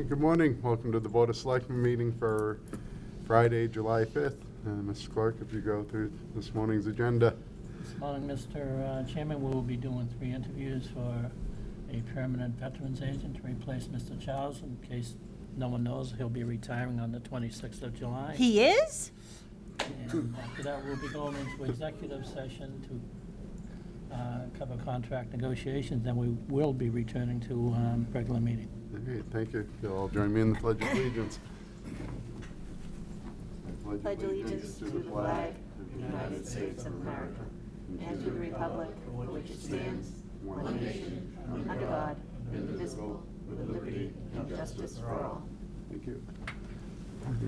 Hey, good morning. Welcome to the Board of Selectmen meeting for Friday, July 5th. Mr. Clerk, if you go through this morning's agenda. This morning, Mr. Chairman, we will be doing 3 interviews for a permanent veterans agent to replace Mr. Charles. In case no one knows, he'll be retiring on the 26th of July. He is? And after that, we'll be going into executive session to cover contract negotiations, and we will be returning to regular meeting. Okay, thank you. You'll all join me in the Pledge of Allegiance. Pledge allegiance to the flag of the United States of America and to the republic for which it stands, one nation, under God, indivisible, with liberty and justice for all. Thank you.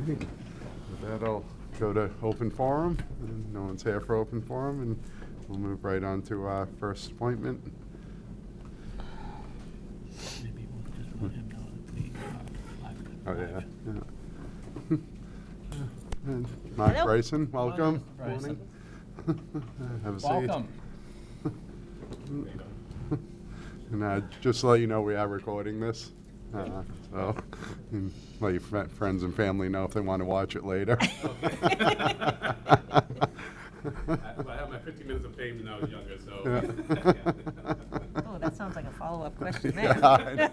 With that, I'll go to open forum. And no one's here for open forum, and we'll move right on to our first appointment. Maybe we'll just let him know that we Oh, yeah. And Mark Hello. Bryson, welcome. Mr. Bryson. Morning. Have a seat. Welcome. And just to let you know, we are recording this. So and let your friends and family know if they want to watch it later. I have my 15 minutes of fame when I was younger, so. Oh, that sounds like a follow-up question Yeah, there.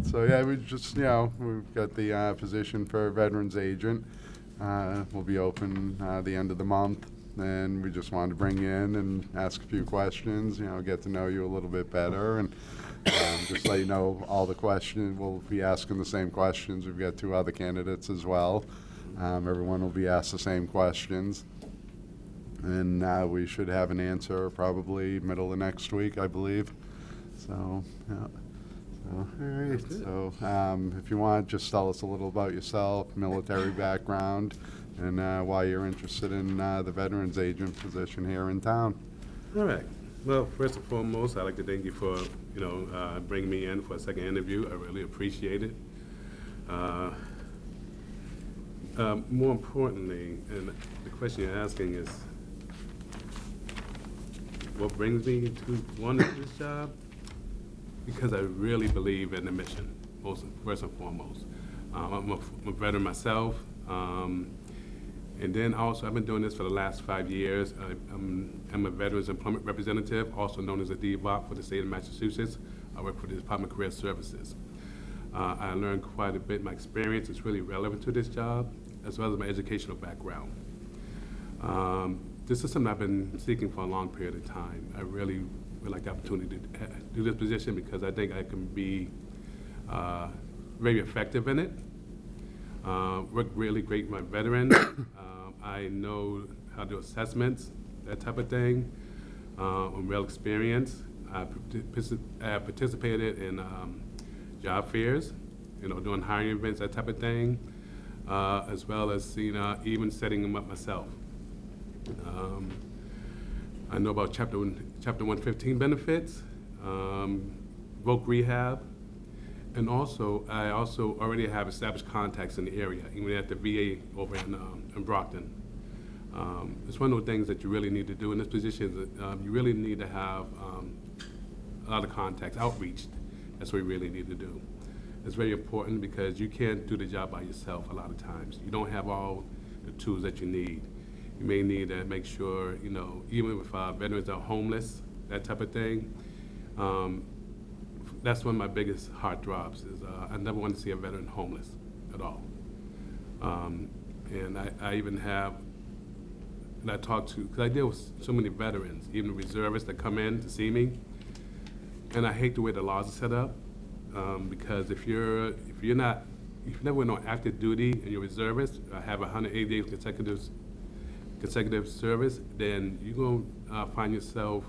So, yeah, we just, we've got the position for veterans agent. Will be open the end of the month. And we just wanted to bring you in and ask a few questions, get to know you a little bit better. And just let you know all the questions, we'll be asking the same questions. We've got 2 other candidates as well. Everyone will be asked the same questions. And we should have an answer probably middle of next week, I believe. So, yeah. So, all right. So, if you want, just tell us a little about yourself, military background, and why you're interested in the veterans agent position here in town. All right. Well, first and foremost, I'd like to thank you for, bringing me in for a second interview. I really appreciate it. More importantly, and the question you're asking is, what brings me to want to do this job? Because I really believe in the mission, first and foremost. I'm a veteran myself, and then also I've been doing this for the last 5 years. I'm a Veterans Employment Representative, also known as a DBOP for the state of Massachusetts. I work for the Department of Career Services. I learned quite a bit. My experience is really relevant to this job, as well as my educational background. This is something I've been seeking for a long period of time. I really would like the opportunity to do this position because I think I can be very effective in it. Work really great with my veterans. I know how to do assessments, that type of thing. I'm well experienced. I participated in job fairs, doing hiring events, that type of thing, as well as even setting them up myself. I know about Chapter 115 benefits, voc rehab, and also I already have established contacts in the area, even at the VA over in Brockton. It's one of those things that you really need to do in this position. You really need to have a lot of contacts, outreach. That's what you really need to do. It's very important because you can't do the job by yourself a lot of times. You don't have all the tools that you need. You may need to make sure, even if veterans are homeless, that type of thing, that's one of my biggest heart throbs is I never want to see a veteran homeless at all. And I even have, and I talk to, because I deal with so many veterans, even reservists that come in to see me, and I hate the way the laws are set up, because if you never went on active duty and you're a reservist, have 180 days consecutive service, then you're going to find yourself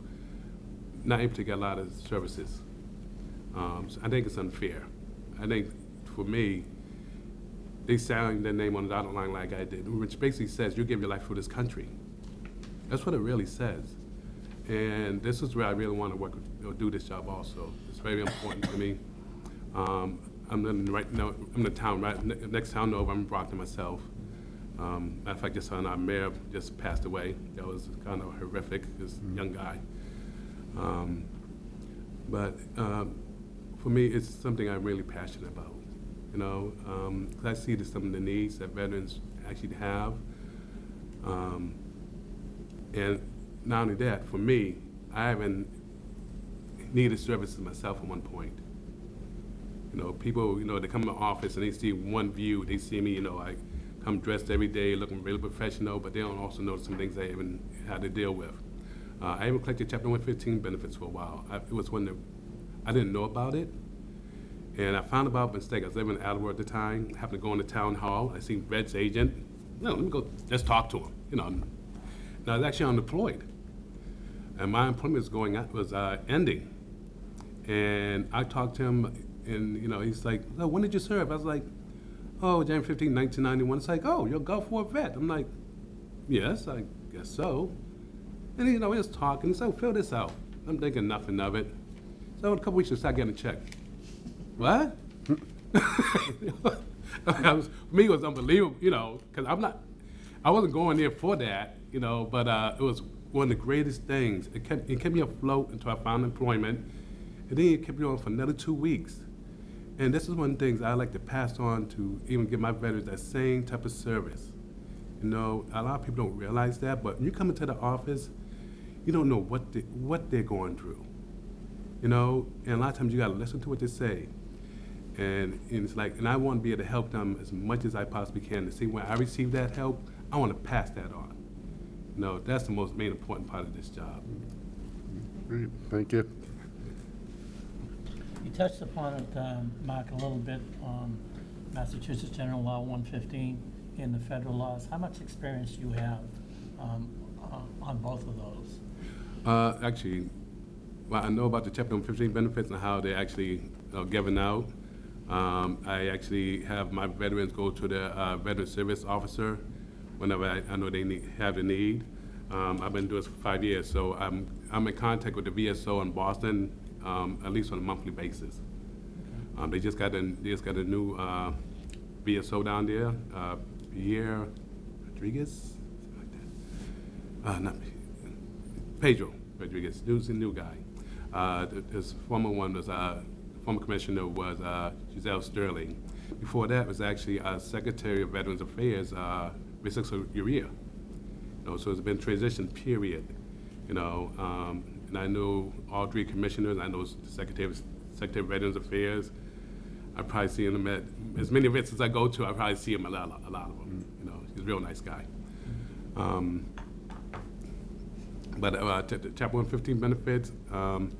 not able to get a lot of services. So I think it's unfair. I think for me, they signed their name on the dotted line like I did, which basically says you give your life for this country. That's what it really says. And this is where I really want to work, do this job also. It's very important to me. I'm in the town, next town over, I'm in Brockton myself. Matter of fact, just our mayor just passed away. That was kind of horrific, this young guy. But for me, it's something I'm really passionate about. You know, 'cause I see some of the needs that veterans actually have. And not only that, for me, I haven't needed services myself at one point. You know, people, you know, they come to the office and they see one view. They see me, you know, I come dressed every day, looking really professional, but they don't also know some things I even had to deal with. I even collected Chapter 115 benefits for a while. It was when I didn't know about it. And I found about a mistake. I was living in Attleboro at the time. I happened to go in the town hall. I seen Red's agent. No, let me go, let's talk to him. You know, and I was actually unemployed. And my employment was ending. And I talked to him, and you know, he's like, "Oh, when did you serve?" I was like, "Oh, January 15, 1991. It's like, "Oh, you're a Gulf War vet." I'm like, "Yes, I guess so." And you know, we just talking. So fill this out. I'm thinking nothing of it. So in a couple weeks, I start getting a check. What? For me, it was unbelievable, you know, because I wasn't going there for that, you know, but it was one of the greatest things. It kept me afloat until I found employment, and then it kept me on for another 2 weeks. And this is one of the things I like to pass on to even give my veterans that same type of service. You know, a lot of people don't realize that, but when you come into the office, you don't know what they're going through. You know, and a lot of times you got to listen to what they say. And it's like, and I want to be able to help them as much as I possibly can to see when I receive that help, I want to pass that on. You know, that's the most main important part of this job. Great, thank you. You touched upon it, Mark, a little bit on Massachusetts General Law 115 and the federal laws. How much experience do you have on both of those? Actually, well, I know about the Chapter 115 benefits and how they're actually given out. I actually have my veterans go to the Veteran Service Officer whenever I know they have the need. I've been doing this for 5 years, so I'm in contact with the VSO in Boston at least on a monthly basis. They just got a new VSO down there, Pierre Rodriguez, something like that. Not Pedro Rodriguez, who's a new guy. His former one was former commissioner was Giselle Sterling. Before that was actually Secretary of Veterans Affairs, Risa Uria. You know, so it's been a transition period. You know, and I know all three commissioners. I know the Secretary of Veterans Affairs. I probably see him at as many events as I go to. I probably see him a lot of them. You know, he's a real nice guy. But Chapter 115 benefits. Some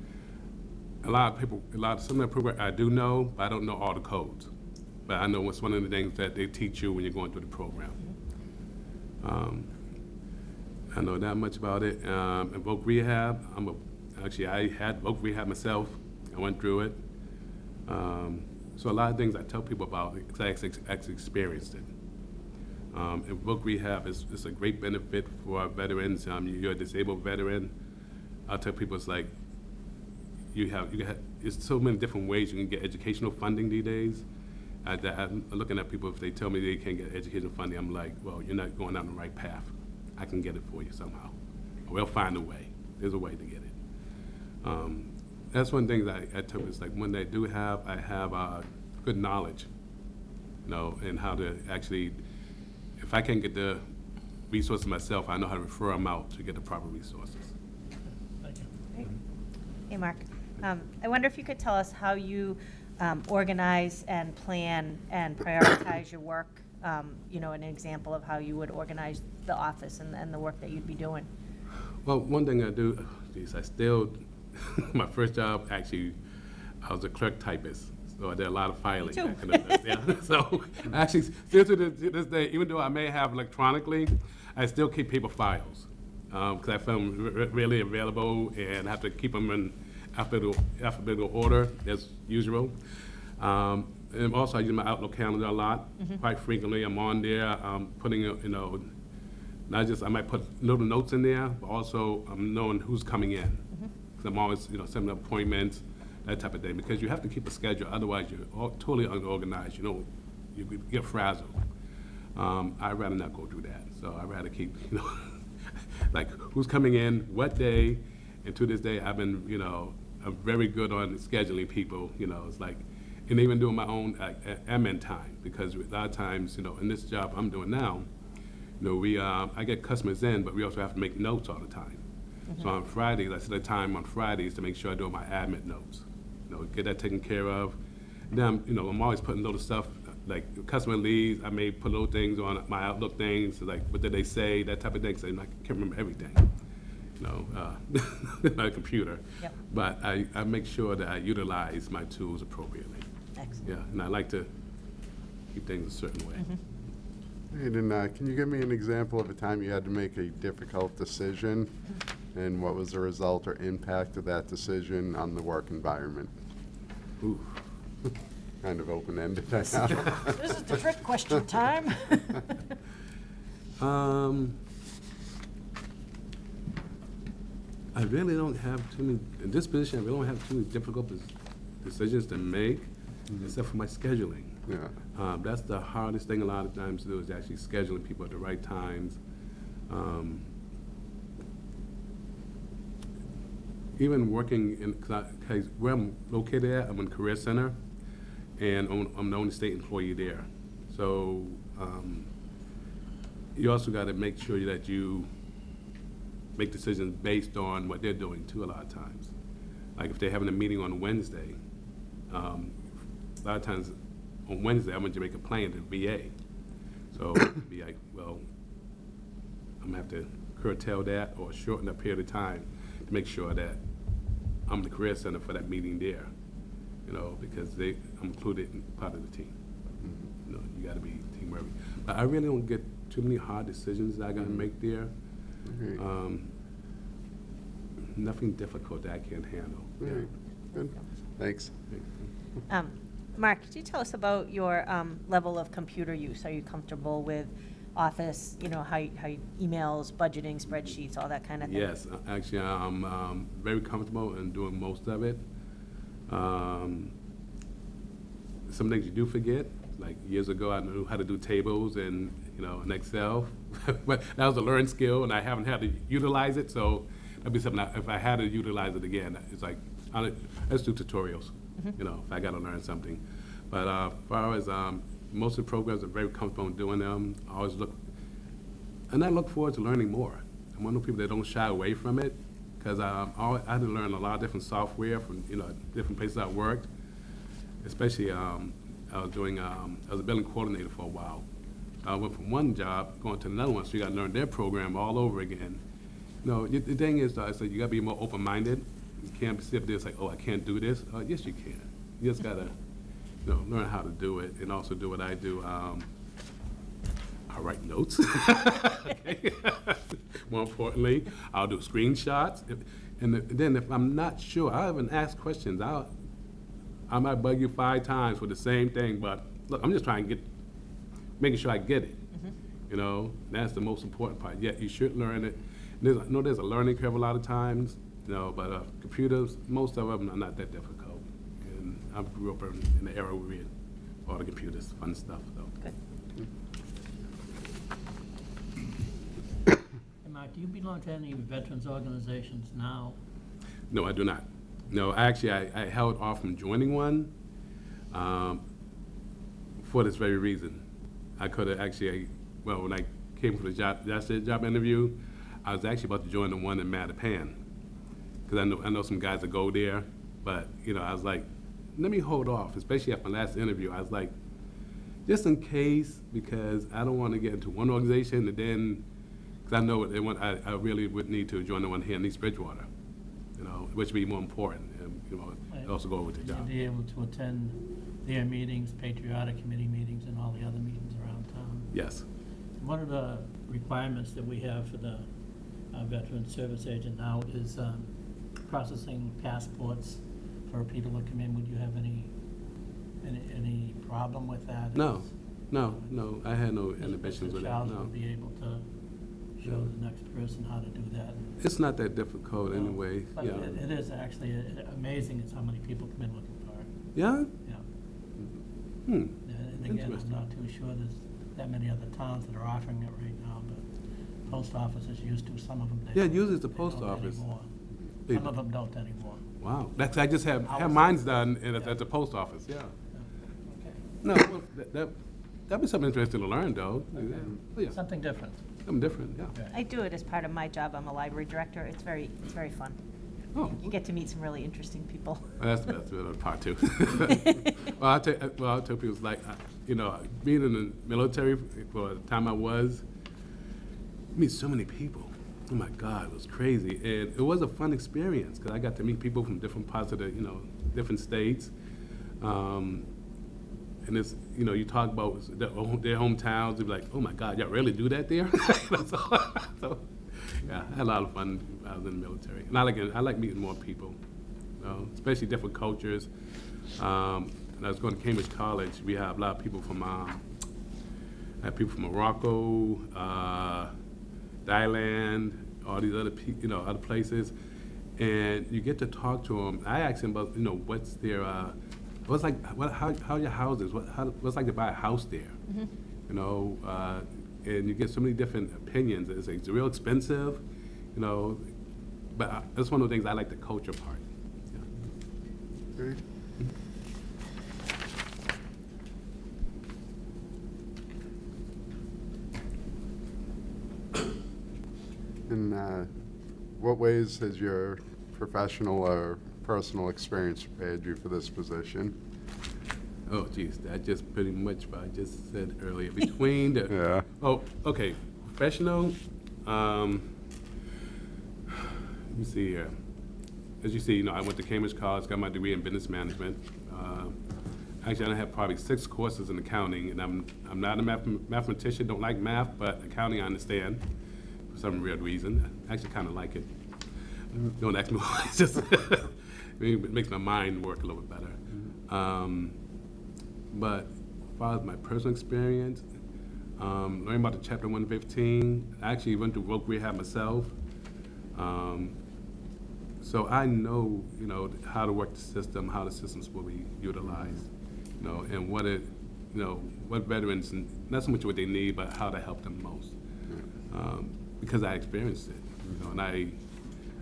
of the people I do know, but I don't know all the codes. But I know it's one of the things that they teach you when you're going through the program. I know that much about it. And voc rehab, I had voc rehab myself. I went through it. So a lot of things I tell people about because I actually experienced it. And voc rehab is a great benefit for our veterans. You're a disabled veteran. I'll tell people it's like it's so many different ways you can get educational funding these days. I'm looking at people, if they tell me they can't get educational funding, I'm like, well, you're not going down the right path. I can get it for you somehow. We'll find a way. There's a way to get it. That's one thing that I tell people, is like when I have good knowledge, you know, and how to actually, if I can't get the resources myself, I know how to refer them out to get the proper resources. Thank you. Great. Hey, Mark. I wonder if you could tell us how you organize and plan and prioritize your work, you know, an example of how you would organize the office and the work that you'd be doing. Well, one thing I do, I still, my first job, actually, I was a clerk typist. So I did a lot of filing. Me too. That kind of stuff, yeah. So actually, still to this day, even though I may have electronically, I still keep paper files because I found them really available and I have to keep them in alphabetical order as usual. And also I use my Outlook calendar a lot. Quite frequently I'm on there putting, you know, not just, I might put little notes in there, but also I'm knowing who's coming in. Because I'm always, you know, setting appointments, that type of thing, because you have to keep a schedule, otherwise you're totally unorganized, you know, you get frazzled. I'd rather not go through that. So I'd rather keep, you know, like who's coming in, what day, and to this day I've been, you know, I'm very good on scheduling people, you know, it's like, and even doing my own admin time, because a lot of times, you know, in this job I'm doing now, you know, I get customers in, but we also have to make notes all the time. So on Fridays, I set a time on Fridays to make sure I do my admin notes, you know, get that taken care of. Then, you know, I'm always putting little stuff, like if customer leaves, I may put little things on my Outlook things, like what did they say, that type of thing, so I can't remember everything, you know, my computer. Yep. But I make sure that I utilize my tools appropriately. Excellent. Yeah, and I like to keep things a certain way. And then, can you give me an example of a time you had to make a difficult decision, and what was the result or impact of that decision on the work environment? Ooh. Kind of open-ended, I know. This is the trick question time. I really don't have too many, in this position, I really don't have too many difficult decisions to make, except for my scheduling. Yeah. That's the hardest thing a lot of times to do, is actually scheduling people at the right times. Even working in, cause where I'm located at, I'm in Career Center, and I'm the only state employee there. So you also got to make sure that you make decisions based on what they're doing too a lot of times. Like if they're having a meeting on Wednesday, a lot of times on Wednesday I'm in Jamaica playing the VA. So it'd be like, well, I'm gonna have to curtail that or shorten that period of time to make sure that I'm the Career Center for that meeting there. You know, because I'm included in part of the team. You know, you gotta be teamwork. But I really don't get too many hard decisions that I gotta make there. Great. Nothing difficult that I can't handle. Yeah. Great. Good. Thanks. Mark, could you tell us about your level of computer use? Are you comfortable with Office, you know, how emails, budgeting, spreadsheets, all that kind of thing? Yes, actually, I'm very comfortable in doing most of it. Some things you do forget. Like years ago, I knew how to do tables and, you know, in Excel. But that was a learned skill, and I haven't had to utilize it. So that'd be something if I had to utilize it again. It's like let's do tutorials. You know, if I got to learn something. But as far as most of the programs, I'm very comfortable in doing them. I always look forward to learning more. I'm one of those people that don't shy away from it, because I had to learn a lot of different software from, you know, different places I worked. Especially, I was a billing coordinator for a while. I went from one job going to another one, so you got to learn their program all over again. You know, the thing is, I said you got to be more open-minded. You can't sit there and say, oh, I can't do this. Yes, you can. You just got to, you know, learn how to do it, and also do what I do. I'll write notes. Okay. More importantly, I'll do screenshots. And then if I'm not sure, I'll even ask questions. I might bug you 5 times for the same thing, but look, I'm just trying to making sure I get it. You know, that's the most important part. Yeah, you should learn it. There's a learning curve a lot of times, you know, but computers, most of them are not that difficult. And I grew up in the era where we had all the computers, fun stuff, so. Good. Hey, Mark, do you belong to any veterans organizations now? No, I do not. No, actually, I held off from joining one for this very reason. I could have actually, well, when I came for the job interview, I was actually about to join the one in Mattapan, because I know some guys that go there, but, you know, I was like, let me hold off, especially after my last interview. I was like, just in case, because I don't want to get into one organization and then, because I know I really would need to join the one here in East Bridgewater, you know, which would be more important, and, you know, Right. also go with the job. You'd be able to attend their meetings, patriotic committee meetings, and all the other meetings around town. Yes. One of the requirements that we have for the veteran service agent now is processing passports for people to come in. Would you have any problem with that? No, I had no inhibitions Mr. with that, Charles no. would be able to show No. the next person how to do that. It's not that difficult anyway, But yeah. it is actually amazing is how many people come in looking for it. Yeah? Yeah. Hmm. And again, I'm Interesting. not too sure there's that many other towns that are offering it right now, but post offices used to, some of them they Yeah, don't- usually it's the they post don't office. anymore. They- Some of them don't anymore. Wow, I just have mine done at the post office, yeah. Okay. No, well, that'd be something interesting to learn, though. Yeah, Something different. something different, yeah. Okay. I do it as part of my job. I'm a library director. It's very fun. Oh, You get to meet some really interesting people. well, that's the best part, too. Well, I'll tell people, it's like, being in the military for the time I was, you meet so many people. Oh, my God, it was crazy. And it was a fun experience, because I got to meet people from different parts of the, different states. And it's, you talk about their hometowns, they'd be like, oh my God, y'all really do that there? So, yeah, I had a lot of fun when I was in the military. And I like meeting more people, especially different cultures. And I was going to Cambridge College, we have a lot of people from, I had people from Morocco, Thailand, all these other, other places. And you get to talk to them. I asked them about, what's their, how are your houses? What's like to buy a house there? Mm-hmm. And you get so many different opinions. It's real expensive, but that's one of the things I like, the culture part. Yeah. Great. In what ways has your professional or personal experience prepared you for this position? Oh, geez, that just pretty much what I just said earlier. Between the Yeah. Oh, okay, professional. Let me see here. As you see, I went to Cambridge College, got my degree in business management. Actually, I have probably 6 courses in accounting, and I'm not a mathematician. Don't like math, but accounting I understand for some weird reason. I actually kind of like it. Don't ask me why. It's just it makes my mind work a little bit better. But as far as my personal experience, learning about the Chapter 115, I actually went through work rehab myself. So I know, how to work the system, how the systems will be utilized, and what veterans, and not so much what they need, but how to help them most. Because I experienced it, and I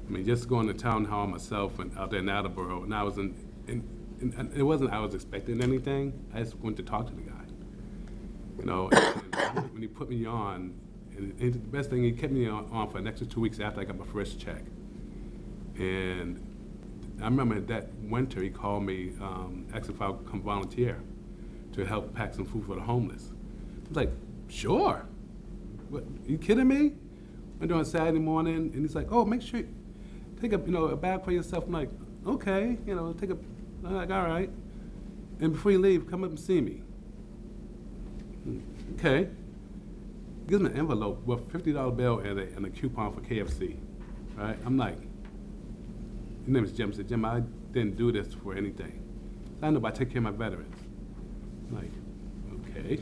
mean, just going to town hall myself and out there in Attleboro, and I was and it wasn't I was expecting anything. I just went to talk to the guy, and when he put me on, and the best thing, he kept me on for an extra 2 weeks after I got my first check. And I remember that winter he called me, asked if I would come volunteer to help pack some food for the homeless. I was like, sure. What, are you kidding me? Went there on Saturday morning, and he's like, oh, make sure you take a bag for yourself. I'm like, okay, take a. I'm like, all right. And before you leave, come up and see me. Okay. Gives me an envelope with a $50 bill and a coupon for KFC. Right? I'm like, his name is Jim. I said, Jim, I didn't do this for anything. I know, but I take care of my veterans. I'm like, okay.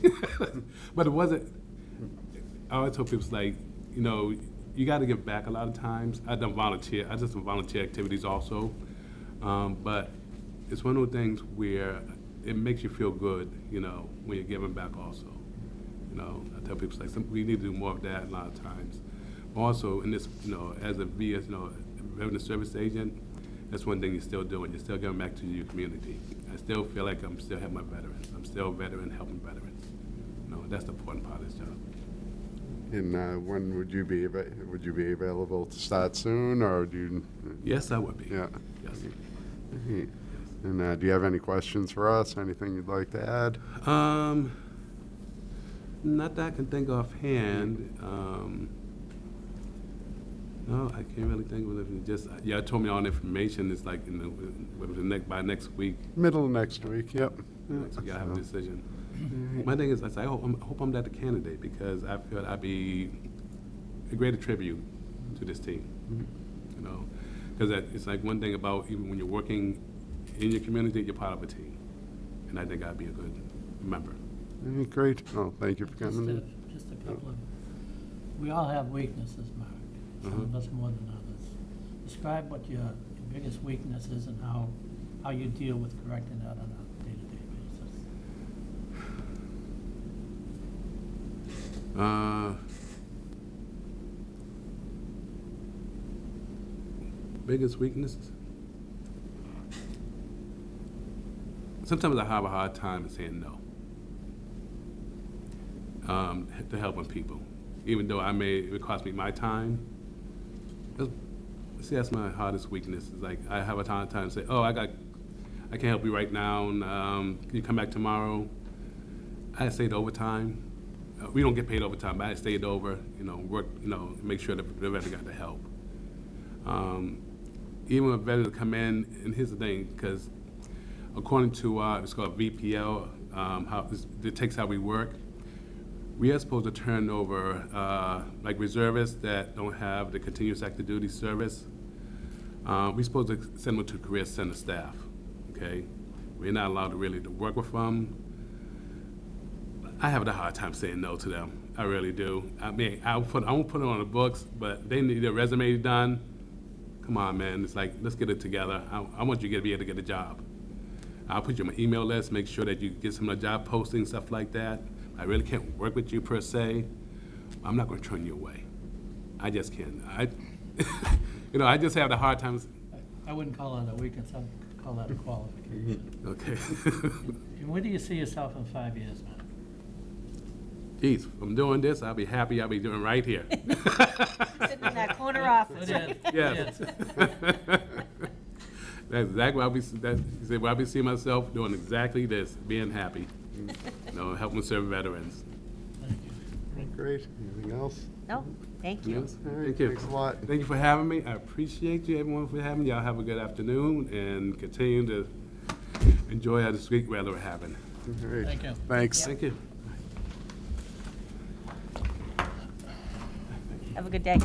But it wasn't, I always tell people, it's like, you got to give back a lot of times. I done some volunteer activities also. But it's one of those things where it makes you feel good, when you're giving back also. I tell people, it's like, we need to do more of that a lot of times. Also, in this, as a VS, Veteran Service Agent, that's one thing you're still doing. You're still giving back to your community. I still feel like I'm still helping my veterans. I'm still a veteran helping veterans. That's the important part of this job. And when would you be available to start soon, or do you? Yes, I would be. Yeah. Yes. Great. And do you have any questions for us? Anything you'd like to add? Not that I can think offhand. No, I can't really think of it. Just told me all the information. It's like by next week. Middle of next week. Yep. Next week I have a decision. My thing is, I hope I'm that candidate, because I feel I'd be a great tribute to this team. Because it's like one thing about even when you're working in your community, you're part of a team, and I think I'd be a good member. Great. Well, thank you for coming. Just a couple of, we all have weaknesses, Mark. Some of us more than others. Describe what your biggest weakness is and how you deal with correcting that on a day-to-day basis. Biggest weaknesses? sometimes I have a hard time saying no to helping people, even though it would cost me my time. See, that's my hardest weakness. Is like I have a hard time say, oh, I can't help you right now. And, can you come back tomorrow? I stayed overtime. We don't get paid overtime, but I stayed over. Work. Make sure that the veteran got the help. Even when veterans come in, and here's the thing, because according to it's called VPL, how it takes how we work. We are supposed to turn over like reservists that don't have the continuous active duty service. We're supposed to send them to career center staff. Okay, we're not allowed to really work with them. I have a hard time saying no to them. I really do. I mean, I won't put it on the books, but they need their resume done. Come on, man. It's like, let's get it together. I want you to be able to get a job. I'll put you on my email list, make sure that you get some of the job postings, stuff like that. I really can't work with you per se. I'm not going to turn you away. I just can't. I just have the hard times. I wouldn't call that a weakness, I'd call that a qualification. Okay. And where do you see yourself in 5 years, man? Geez, if I'm doing this, I'll be happy I'll be doing right here. Sitting in that corner office. Yes. That's exactly what I'll be seeing myself doing exactly this, being happy. Helping serve veterans. Thank you. Great. Anything else? No, thank you. All right, Thank you. thanks a lot. Thank you for having me. I appreciate you, everyone, for having me. Y'all have a good afternoon and continue to enjoy the sweet weather we're having. All right. Thank you. Thanks. Thank you. Have a good day.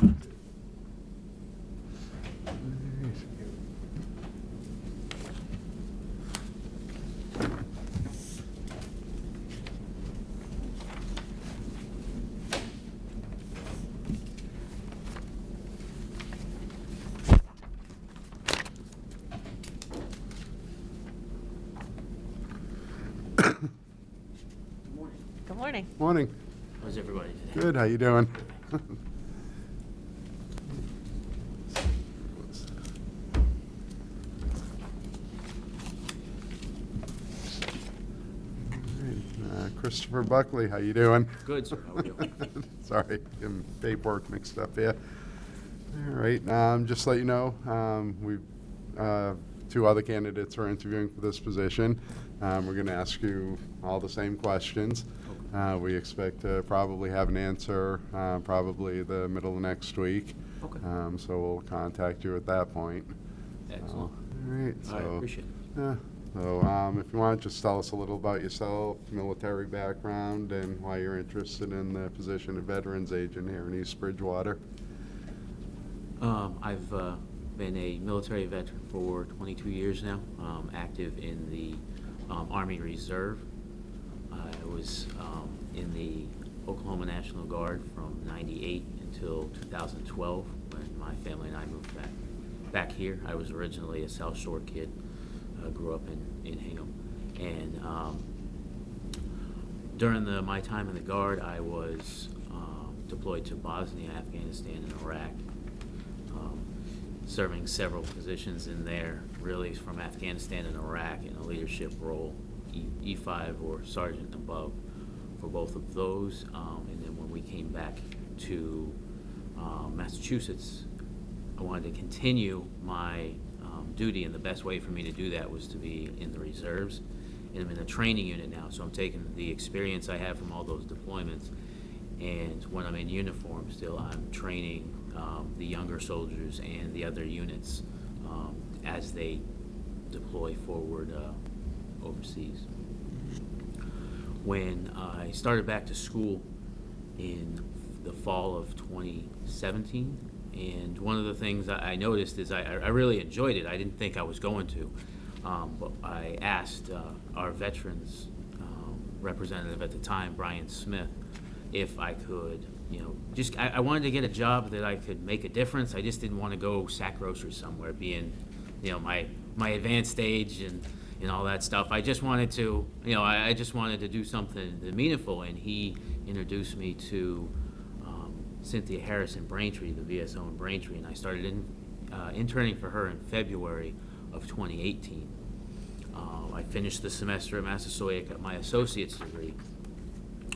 Good morning. Morning. How's everybody today? Good. How you doing? Christopher Buckley, how you doing? Good, sir. How are you? Sorry, getting paperwork mixed up here. All right, just to let you know, we've two other candidates are interviewing for this position. We're going to ask you all the same questions. We expect to probably have an answer probably the middle of next week. Okay. So we'll contact you at that point. Excellent. All right. So, I appreciate it. yeah. So if you want, just tell us a little about yourself, military background, and why you're interested in the position of veterans agent here in East Bridgewater. I've been a military veteran for 22 years now, active in the Army Reserve. I was in the Oklahoma National Guard from '98 until 2012 when my family and I moved back here. I was originally a South Shore kid. Grew up in Hingham, and during my time in the Guard, I was deployed to Bosnia, Afghanistan, and Iraq, serving several positions in there, really from Afghanistan and Iraq in a leadership role, E5 or sergeant and above for both of those, and then when we came back to Massachusetts, I wanted to continue my duty, and the best way for me to do that was to be in the reserves. And I'm in a training unit now, so I'm taking the experience I have from all those deployments, and when I'm in uniform still, I'm training the younger soldiers and the other units as they deploy forward overseas. When I started back to school in the fall of 2017, and one of the things I noticed is I really enjoyed it. I didn't think I was going to, but I asked our veterans representative at the time, Brian Smith, if I could, I wanted to get a job that I could make a difference. I just didn't want to go sack groceries somewhere, being, my advanced age and all that stuff. I just wanted to, I just wanted to do something meaningful, and he introduced me to Cynthia Harris in Braintree, the VSO in Braintree, and I started interning for her in February of 2018. I finished the semester at Massasoit, got my associate's degree.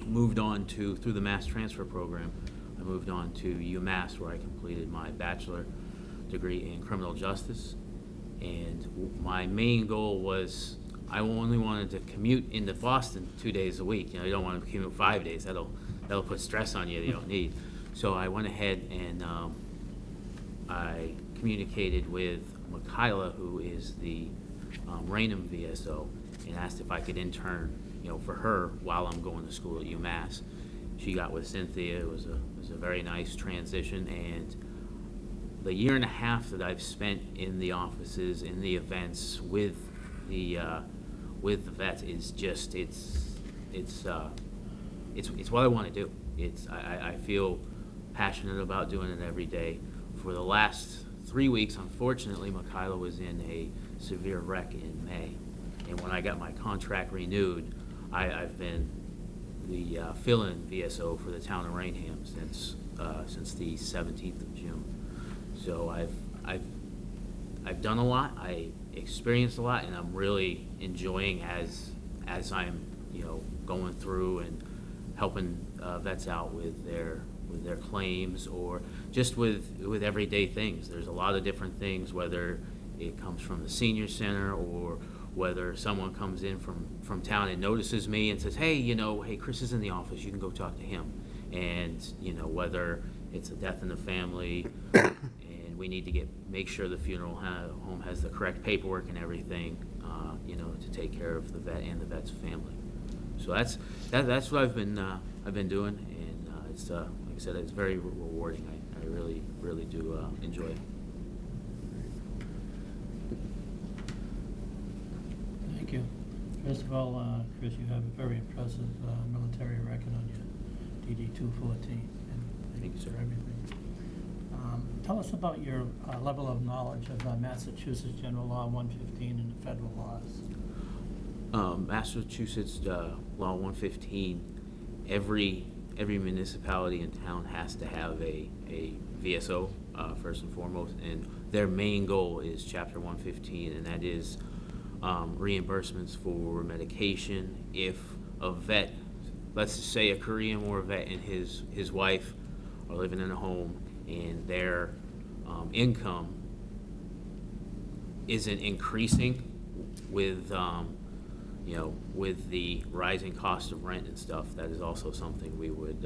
Moved on to, through the Mass Transfer Program, I moved on to UMass, where I completed my bachelor degree in criminal justice. And my main goal was, I only wanted to commute into Boston 2 days a week. You know, you don't want to commute 5 days. That'll put stress on you that you don't need. So I went ahead and I communicated with Michaela, who is the Raynham VSO, and asked if I could intern, you know, for her while I'm going to school at UMass. She got with Cynthia. It was a very nice transition, and the year and a half that I've spent in the offices, in the events with the vets is just it's what I want to do. I feel passionate about doing it every day. For the last 3 weeks, unfortunately, Michaela was in a severe wreck in May, and when I got my contract renewed, I've been the fill-in VSO for the town of Raynham since the 17th of June. So I've done a lot, I experienced a lot, and I'm really enjoying as I'm, you know, going through and helping vets out with their claims, or just with everyday things. There's a lot of different things, whether it comes from the senior center or whether someone comes in from town and notices me and says, hey, you know, hey, Chris is in the office, you can go talk to him. And, you know, whether it's a death in the family and we need to make sure the funeral home has the correct paperwork and everything, you know, to take care of the vet and the vet's family. So that's what I've been doing, and it's like I said, it's very rewarding. I really do enjoy it. Thank you. First of all, Chris, you have a very impressive military record on your DD-214. And Thank you, sir. for everything. Tell us about your level of knowledge of Massachusetts General Law 115 and the federal laws. Massachusetts Law 115, every municipality in town has to have a VSO, first and foremost, and their main goal is Chapter 115, and that is reimbursements for medication. If a vet, let's just say a Korean War vet and his wife are living in a home, and their income isn't increasing with you know, with the rising cost of rent and stuff, that is also something we would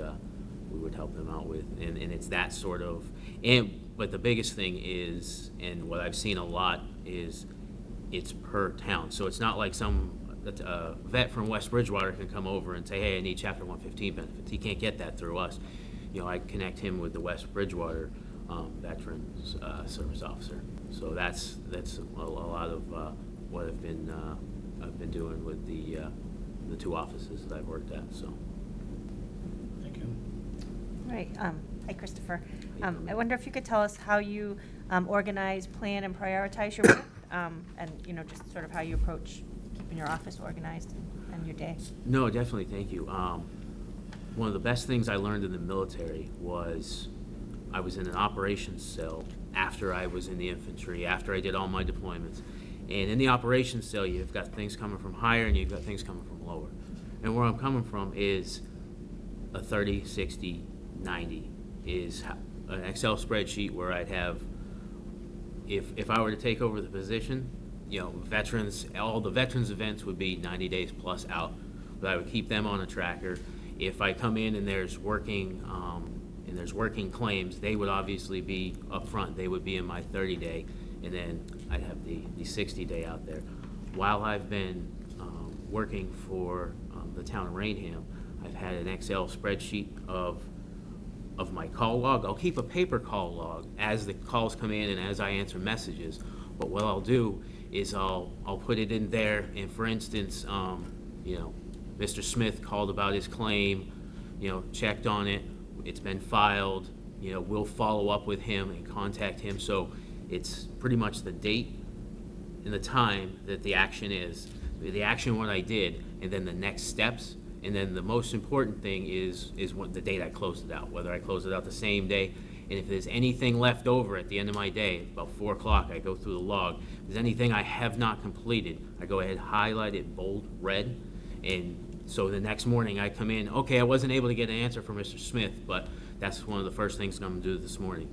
help them out with, and it's that sort of. But the biggest thing is, and what I've seen a lot is, it's per town. So it's not like some vet from West Bridgewater can come over and say, hey, I need Chapter 115 benefits. He can't get that through us. You know, I connect him with the West Bridgewater Veterans Service Officer. So that's a lot of what I've been doing with the two offices that I've worked at. So. Thank you. Right. Hi, Christopher. I wonder if you could tell us how you organize, plan, and prioritize your work, and, you know, just sort of how you approach keeping your office organized and your day. No, definitely, thank you. One of the best things I learned in the military was I was in an operations cell after I was in the infantry, after I did all my deployments. And in the operations cell, you've got things coming from higher and you've got things coming from lower. And where I'm coming from is a 30, 60, 90 is an Excel spreadsheet where I'd have, if I were to take over the position, you know, veterans, all the veterans events would be 90 days plus out, but I would keep them on a tracker. If I come in and there's working claims, they would obviously be up front. They would be in my 30-day, and then I'd have the 60-day out there. While I've been working for the town of Raynham, I've had an Excel spreadsheet of my call log. I'll keep a paper call log as the calls come in and as I answer messages. But what I'll do is I'll put it in there. And for instance, you know, Mr. Smith called about his claim, you know, checked on it. It's been filed. You know, we'll follow up with him and contact him. So it's pretty much the date and the time that the action is, the action what I did, and then the next steps. And then the most important thing is what the date I closed it out, whether I closed it out the same day. And if there's anything left over at the end of my day, about 4 o'clock, I go through the log. If there's anything I have not completed, I go ahead, highlight it bold red, and so the next morning I come in, okay, I wasn't able to get an answer from Mr. Smith, but that's one of the first things I'm gonna do this morning.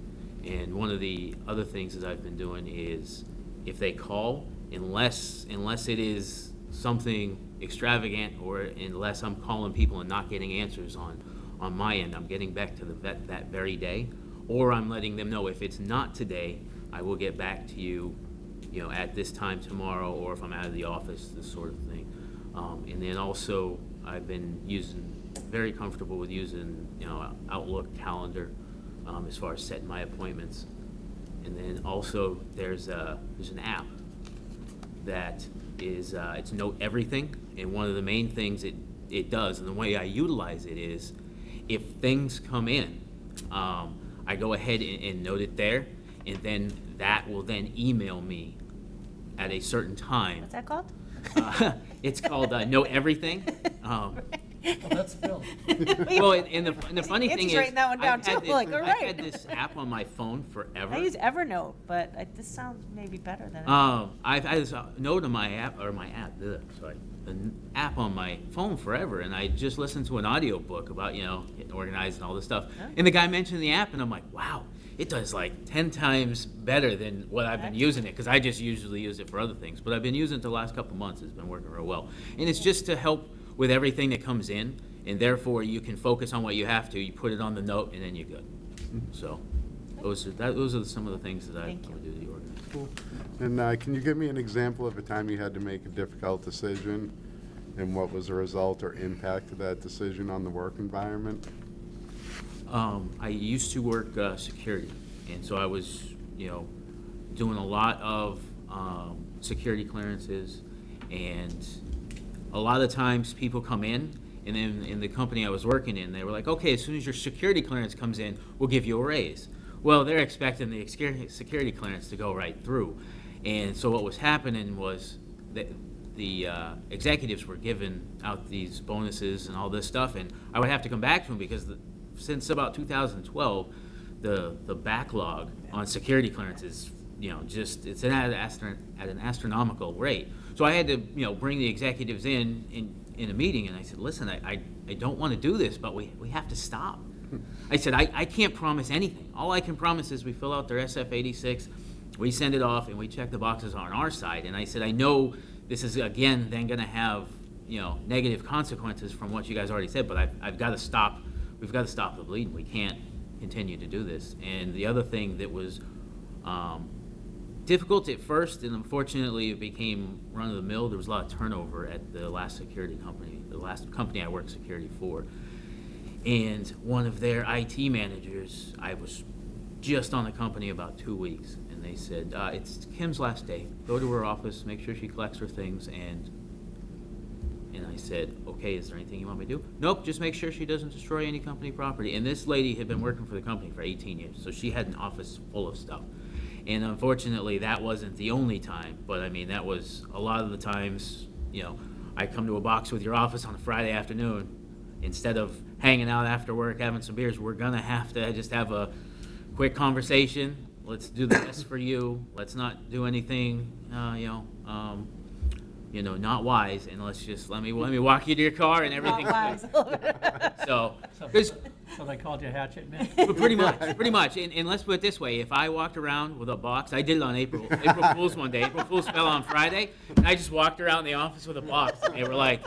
And one of the other things that I've been doing is, if they call, unless it is something extravagant, or unless I'm calling people and not getting answers on my end, I'm getting back to the vet that very day, or I'm letting them know if it's not today, I will get back to you, at this time tomorrow, or if I'm out of the office, this sort of thing. And then also, I've been very comfortable with using, Outlook calendar, as far as setting my appointments. And then also, there's an app that is, it's Note Everything, and one of the main things it does, and the way I utilize it is, if things come in, I go ahead and note it there, and then that will then email me at a certain time. What's that called? It's called Note Everything. Well, that's Bill. Well, and the funny thing Nancy's is, writing that one down, I've had too. Like, all I've right. had this app on my phone forever. I use Evernote, but this sounds maybe better than. I've had this note on my app, an app on my phone forever, and I just listened to an audio book about, getting organized and all this stuff. Oh. And the guy mentioned the app, and I'm like, wow, it does like 10 times better than what I've been using it, because I just usually use it for other things. But I've been using it the last couple months. It's been working real well. And it's just to help with everything that comes in, and therefore you can focus on what you have to. You put it on the note, and then you're good. So those are some of the things that I Thank want you. to do to the organization. Cool. And can you give me an example of a time you had to make a difficult decision, and what was the result or impact of that decision on the work environment? I used to work security, and so I was, doing a lot of security clearances, and a lot of times people come in, and then in the company I was working in, they were like, okay, as soon as your security clearance comes in, we'll give you a raise. Well, they're expecting the security clearance to go right through, and so what was happening was that the executives were giving out these bonuses and all this stuff, and I would have to come back to them because since about 2012, the backlog on security clearances, it's at an astronomical rate. So I had to, bring the executives in a meeting, and I said, listen, I don't want to do this, but we have to stop. I said, I can't promise anything. All I can promise is we fill out their SF-86, we send it off, and we check the boxes on our side. And I said, I know this is, again, then going to have, negative consequences from what you guys already said, but I've got to stop. We've got to stop the bleeding. We can't continue to do this. And the other thing that was difficult at first, and unfortunately it became run-of-the-mill, there was a lot of turnover at the last security company, the last company I worked security for. And one of their IT managers, I was just on the company about 2 weeks, and they said, it's Kim's last day. Go to her office, make sure she collects her things, and I said, okay, is there anything you want me to do? Nope, just make sure she doesn't destroy any company property. And this lady had been working for the company for 18 years, so she had an office full of stuff. And unfortunately, that wasn't the only time, but I mean, that was a lot of the times, I come to a box with your office on a Friday afternoon. Instead of hanging out after work, having some beers, we're gonna have to just have a quick conversation. Let's do the best for you. Let's not do anything, not wise, and let's just let me walk you to your car and everything's good. So, So they called you Hatchet Man? pretty much. And let's put it this way: if I walked around with a box, I did it on April Fool's one day. April Fool's fell on Friday, and I just walked around the office with a box, and they were like,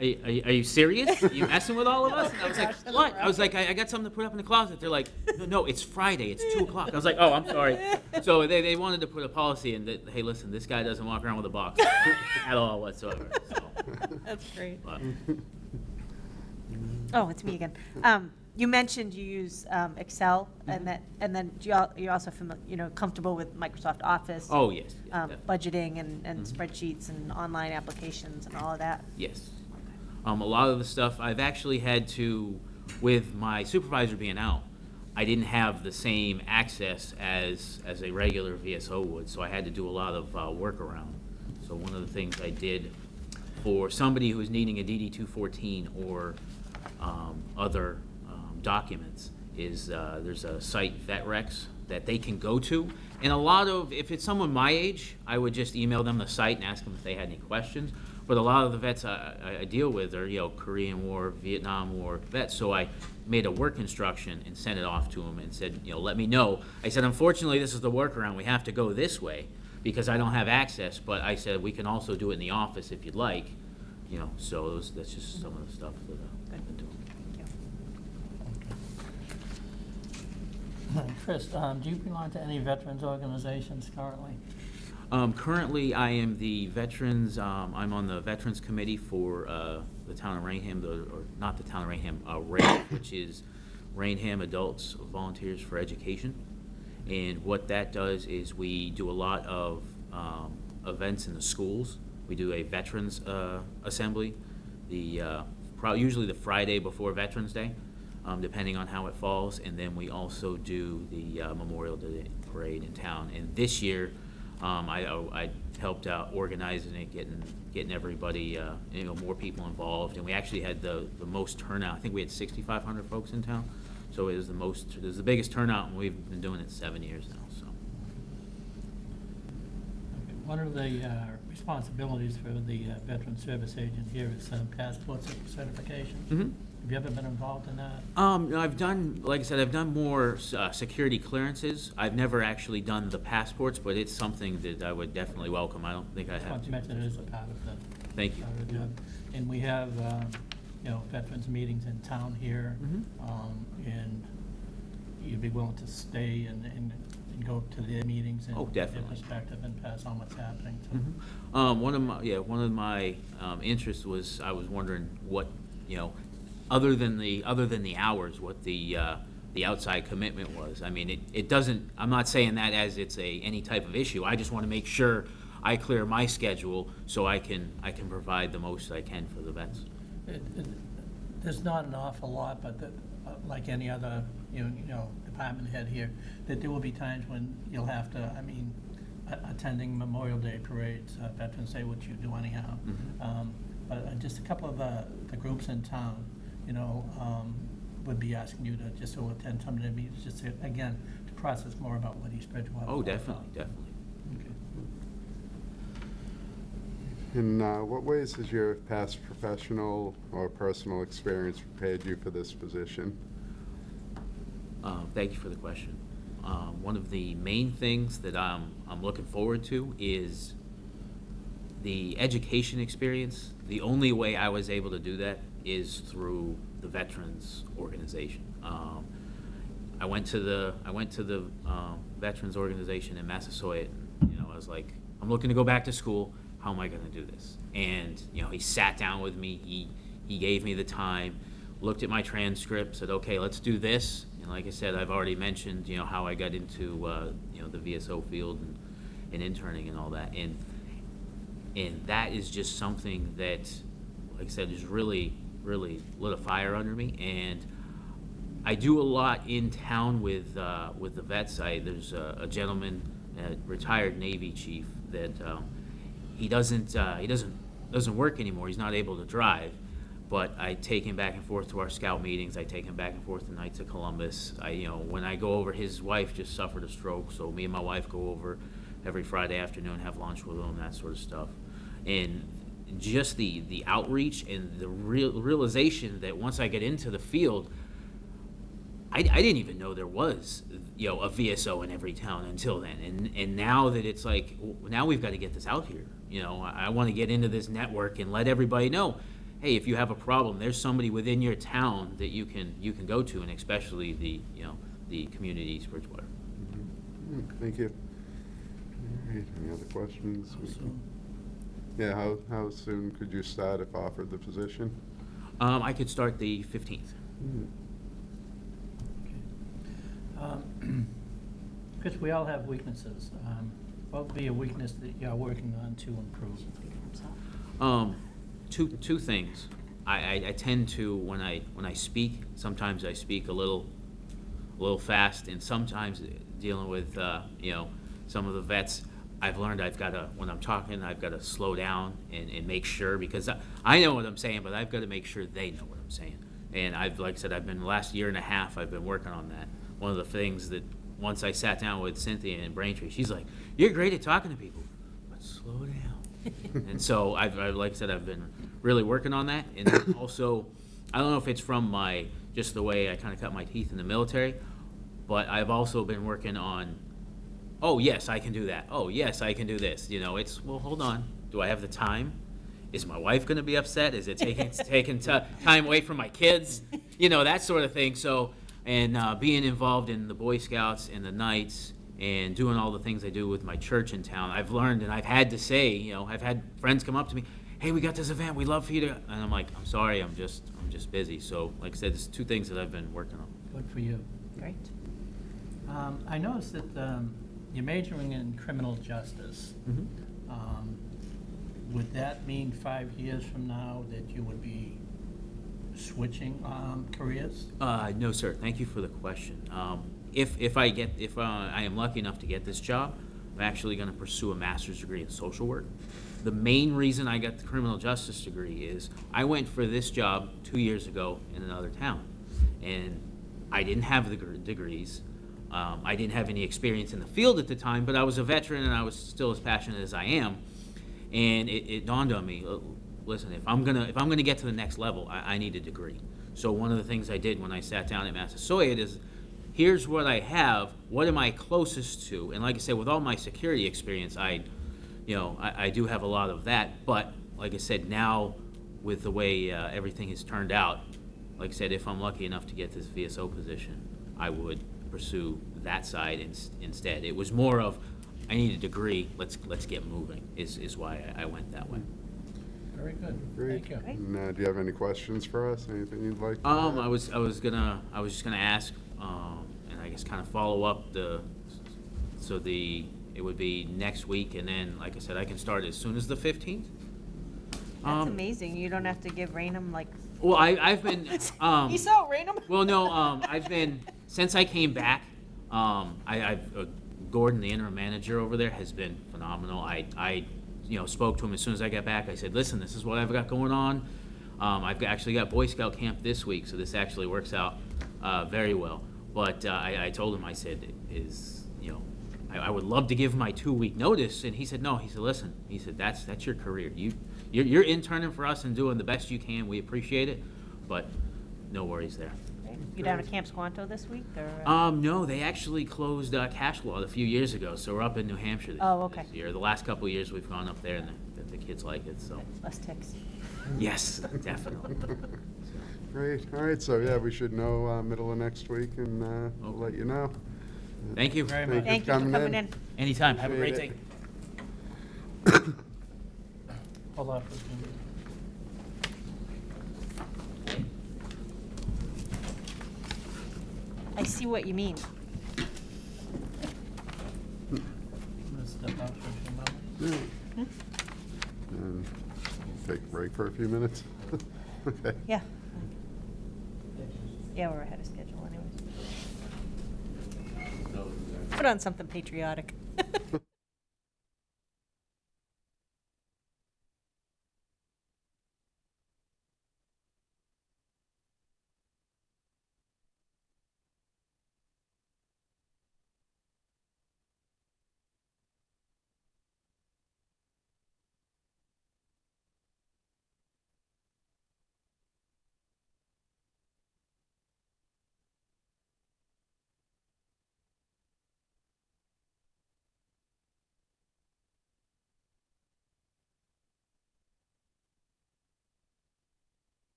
Are you serious? Are you messing with all of us? And I was like, what? I was like, I got something to put up in the closet. They're like, no, it's Friday. It's 2 o'clock. I was like, oh, I'm sorry. So they wanted to put a policy in that, hey, listen, this guy doesn't walk around with a box at all whatsoever. So, That's great. but, Oh, it's me again. You mentioned you use Excel, and then you're also comfortable with Microsoft Office. oh, yes. Budgeting and spreadsheets and online applications and all of that. Yes. A lot of the stuff I've actually had to, with my supervisor being out, I didn't have the same access as a regular VSO would, so I had to do a lot of workaround. So one of the things I did for somebody who was needing a DD-214 or other documents is there's a site, VetRex, that they can go to. And a lot of, if it's someone my age, I would just email them the site and ask them if they had any questions. But a lot of the vets I deal with are, Korean War, Vietnam War vets. So I made a work instruction and sent it off to them and said, let me know. I said, unfortunately, this is the workaround. We have to go this way because I don't have access. But I said, we can also do it in the office if you'd like. So that's just some of the stuff that I've been doing. Chris, do you belong to any veterans organizations currently? Currently, I am the veterans, I'm on the Veterans Committee for the town of Rainham, or not the town of Rainham, RAVE, which is Rainham Adults Volunteers for Education. And what that does is we do a lot of events in the schools. We do a veterans assembly, usually the Friday before Veterans Day, depending on how it falls. And then we also do the Memorial Day Parade in town. And this year, I helped out organizing it, getting everybody, more people involved. And we actually had the most turnout. I think we had 6,500 folks in town. So it was the biggest turnout, and we've been doing it 7 years now. So. Okay. One of the responsibilities for the veteran service agent here is passport certification. Mm-hmm. Have you ever been involved in that? I've done, like I said, I've done more security clearances. I've never actually done the passports, but it's something that I would definitely welcome. I don't think I I have want to. to mention it is a part of the. Thank you. part of the job. And we have, veterans meetings in town here. Mm-hmm. And you'd be willing to stay and go to their meetings and Oh, get their definitely. perspective and pass on what's happening. So. Mm-hmm. One of my interests was, I was wondering what, other than the hours, what the outside commitment was. I mean, it doesn't, I'm not saying that as it's any type of issue. I just want to make sure I clear my schedule so I can provide the most I can for the vets. There's not an awful lot, but like any other, department head here, that there will be times when you'll have to, attending Memorial Day parades, Veterans Day, which you do anyhow. Mm-hmm. But just a couple of the groups in town, would be asking you to just to attend some of the meetings, just to, again, to process more about what East Bridgewater. Oh, is all definitely, about. definitely. Okay. In what ways has your past professional or personal experience prepared you for this position? Thank you for the question. One of the main things that I'm looking forward to is the education experience. The only way I was able to do that is through the veterans organization. I went to the veterans organization in Massasoit. I was like, I'm looking to go back to school. How am I going to do this? And he sat down with me. He gave me the time, looked at my transcript, said, okay, let's do this. And like I said, I've already mentioned how I got into the VSO field and interning and all that. And that is just something that, like I said, is really lit a fire under me. And I do a lot in town with the vets. There's a gentleman, a retired Navy chief, that he doesn't work anymore. He's not able to drive, but I take him back and forth to our scout meetings. I take him back and forth to Knights of Columbus. When I go over, his wife just suffered a stroke, so me and my wife go over every Friday afternoon, have lunch with him, that sort of stuff. And just the outreach and the realization that once I get into the field, I didn't even know there was a VSO in every town until then. And now that it's like, now we've got to get this out here. I want to get into this network and let everybody know, hey, if you have a problem, there's somebody within your town that you can go to, and especially the community East Bridgewater. Mm-hmm. Thank you. All right, any other questions? Awesome. Yeah, how soon could you start if offered the position? I could start the 15th. Chris, we all have weaknesses. What would be a weakness that you're working on to improve? Two things. I tend to, when I speak, sometimes I speak a little fast, and sometimes dealing with some of the vets, I've learned when I'm talking, I've got to slow down and make sure, because I know what I'm saying, but I've got to make sure they know what I'm saying. And like I said, I've been, the last year and a half, I've been working on that. One of the things that, once I sat down with Cynthia in Braintree, she's like, "You're great at talking to people, but slow down." And so like I said, I've been really working on that. And then also, I don't know if it's from just the way I kind of cut my teeth in the military, but I've also been working on, oh, yes, I can do that. Oh, yes, I can do this. It's, well, hold on. Do I have the time? Is my wife going to be upset? Is it taking time away from my kids? That sort of thing. So, and being involved in the Boy Scouts and the Knights and doing all the things I do with my church in town, I've learned, and I've had to say, I've had friends come up to me, "Hey, we got this event. We'd love for you to," and I'm like, "I'm sorry, I'm just busy." So, like I said, there's two things that I've been working on. Good for you. Great. I noticed that you're majoring in criminal justice. Would that mean 5 years from now that you would be switching careers? No, sir. Thank you for the question. If I am lucky enough to get this job, I'm actually going to pursue a master's degree in social work. The main reason I got the criminal justice degree is I went for this job 2 years ago in another town, and I didn't have the degrees. I didn't have any experience in the field at the time, but I was a veteran and I was still as passionate as I am. And it dawned on me, listen, if I'm gonna get to the next level, I need a degree. So one of the things I did when I sat down at Massasoit is, here's what I have, what am I closest to? And like I said, with all my security experience, I do have a lot of that. But like I said, now with the way everything has turned out, like I said, if I'm lucky enough to get this VSO position, I would pursue that side instead. It was more of, I need a degree, let's get moving, is why I went that way. Very good. Great. Thank you. Great. And, do you have any questions for us? Anything you'd like? to I add? was just gonna ask, and I guess kind of follow up it would be next week, and then, like I said, I can start as soon as the 15th. That's amazing. You don't have to give Rainham like. Well, I've been, He's out, Rainham. well, no, I've been, since I came back, Gordon, the interim manager over there, has been phenomenal. I spoke to him as soon as I got back. I said, "Listen, this is what I've got going on. I've actually got Boy Scout camp this week, so this actually works out very well." But I told him, I said, I would love to give my 2-week notice, and he said, "No." He said, "Listen," he said, that's your career. You're interning for us and doing the best you can. We appreciate it, but no worries there. You down at Camp Squanto this week, or? No, they actually closed Cashlaw a few years ago, so we're up in New Hampshire this, Oh, okay. this year. The last couple of years we've gone up there, and the kids like it, so. Less ticks. Yes, definitely. Great. All right. So yeah, we should know middle of next week, and we'll Okay. let you know. Thank you. Very much. Thank you for coming in. Anytime. Have a great day. Appreciate Hold on for a few minutes. I see what you mean. I'm gonna step out for a few moments. And take a break for a few minutes. Okay. Yeah. Yeah, we're ahead of schedule anyways. Put on something patriotic.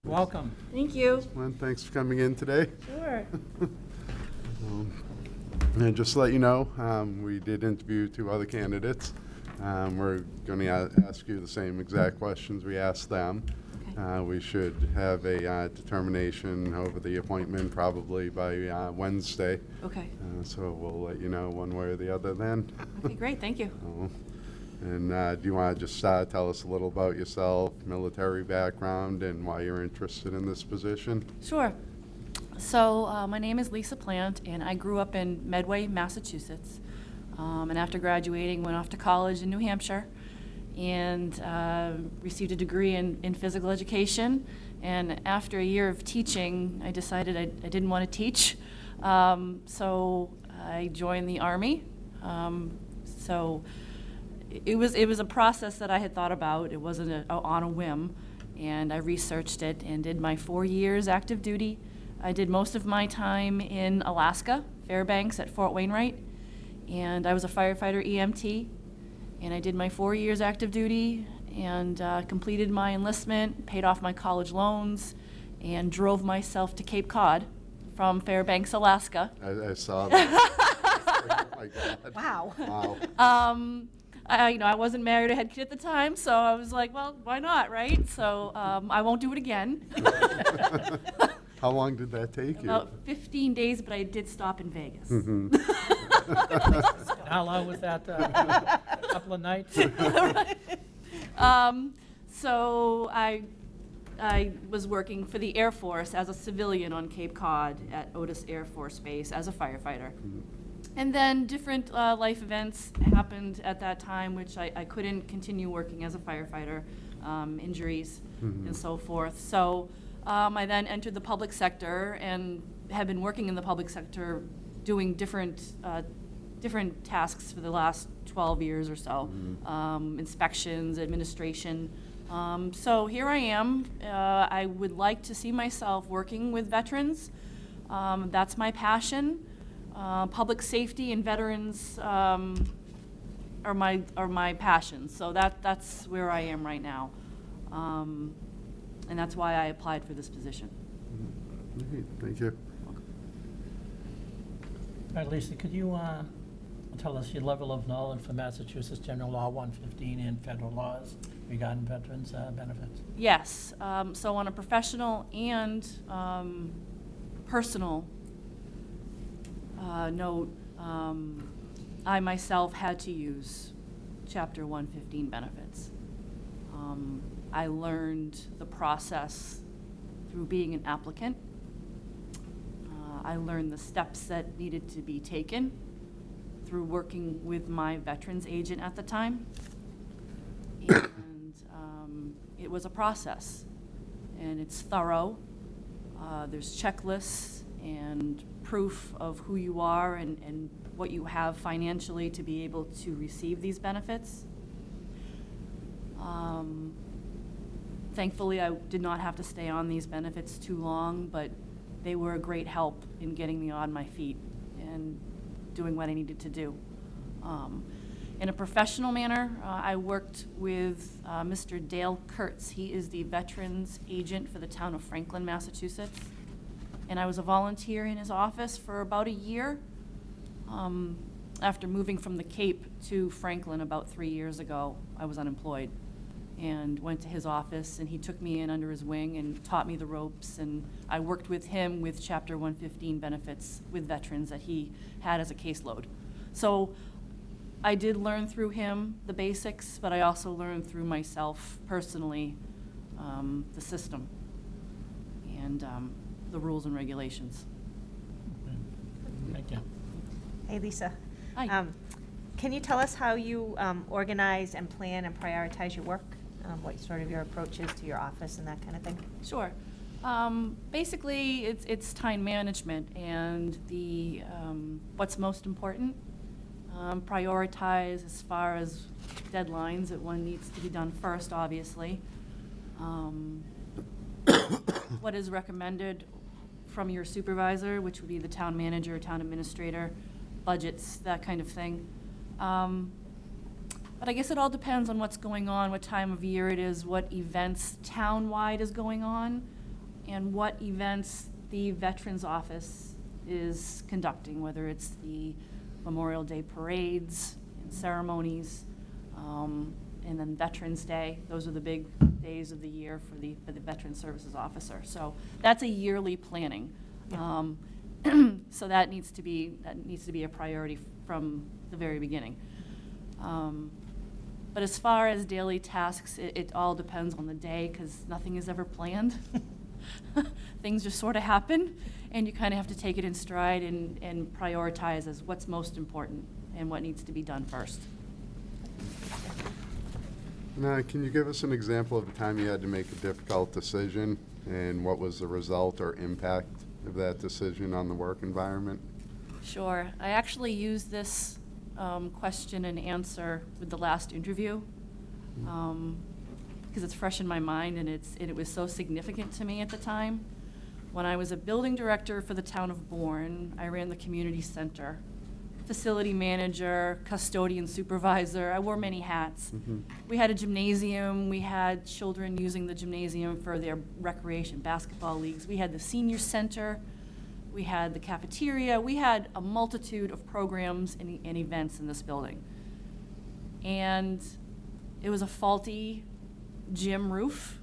Welcome. Thank you. Well, thanks for coming in today. Sure. And just to let you know, we did interview 2 other candidates. We're going to ask you the same exact questions we asked them. Okay. We should have a determination over the appointment probably by Wednesday. Okay. So we'll let you know one way or the other then. Okay, great, thank you. And do you want to just tell us a little about yourself, military background, and why you're interested in this position? Sure. So my name is Lisa Plant, and I grew up in Medway, Massachusetts. And after graduating, went off to college in New Hampshire and received a degree in physical education. And after a year of teaching, I decided I didn't want to teach. So I joined the Army. So it was a process that I had thought about. It wasn't on a whim. And I researched it and did my 4 years active duty. I did most of my time in Alaska, Fairbanks at Fort Wainwright. And I was a firefighter EMT. And I did my 4 years active duty and completed my enlistment, paid off my college loans, and drove myself to Cape Cod from Fairbanks, Alaska. I saw that. Oh my God. Wow. Wow. I wasn't married or had a kid at the time, so I was like, well, why not, right? So I won't do it again. How long did that take you? About 15 days, but I did stop in Vegas. How long was that? Couple of nights? So I was working for the Air Force as a civilian on Cape Cod at Otis Air Force Base as a firefighter. And then different life events happened at that time, which I couldn't continue working as a firefighter, injuries and so forth. So I then entered the public sector and have been working in the public sector doing different tasks for the last 12 years or so, inspections, administration. So here I am. I would like to see myself working with veterans. That's my passion. Public safety and veterans are my passions. So that's where I am right now. And that's why I applied for this position. Great, thank you. All right, Lisa, could you tell us your level of knowledge for Massachusetts General Law 115 and federal laws regarding veterans' benefits? Yes. So on a professional and personal note, I myself had to use Chapter 115 benefits. I learned the process through being an applicant. I learned the steps that needed to be taken through working with my veterans agent at the time. And it was a process, and it's thorough. There's checklists and proof of who you are and what you have financially to be able to receive these benefits. Thankfully, I did not have to stay on these benefits too long, but they were a great help in getting me on my feet and doing what I needed to do. In a professional manner, I worked with Mr. Dale Kurtz. He is the veterans agent for the town of Franklin, Massachusetts. And I was a volunteer in his office for about a year. After moving from the Cape to Franklin about 3 years ago, I was unemployed and went to his office, and he took me in under his wing and taught me the ropes, and I worked with him with Chapter 115 benefits with veterans that he had as a caseload. So I did learn through him the basics, but I also learned through myself personally the system and the rules and regulations. Thank you. Hey, Lisa. Hi. Can you tell us how you organize and plan and prioritize your work? What sort of your approach is to your office and that kind of thing? Sure. Basically, it's time management and the what's most important. Prioritize as far as deadlines that one needs to be done first, obviously. What is recommended from your supervisor, which would be the town manager, town administrator, budgets, that kind of thing. But I guess it all depends on what's going on, what time of year it is, what events town-wide is going on. and what events the Veterans Office is conducting, whether it's the Memorial Day parades and ceremonies, and then Veterans Day. Those are the big days of the year for the Veteran Services Officer. So that's a yearly planning. So that needs to be a priority from the very beginning. But as far as daily tasks, it all depends on the day, because nothing is ever planned. Things just sort of happen, and you kind of have to take it in stride and prioritize as what's most important and what needs to be done first. Now, can you give us an example of a time you had to make a difficult decision, and what was the result or impact of that decision on the work environment? Sure. I actually used this question and answer with the last interview, because it's fresh in my mind, and it was so significant to me at the time. When I was a building director for the town of Bourne, I ran the community center. Facility manager, custodian supervisor, I wore many hats. We had a gymnasium, we had children using the gymnasium for their recreation, basketball leagues. We had the senior center, we had the cafeteria, we had a multitude of programs and events in this building. And it was a faulty gym roof,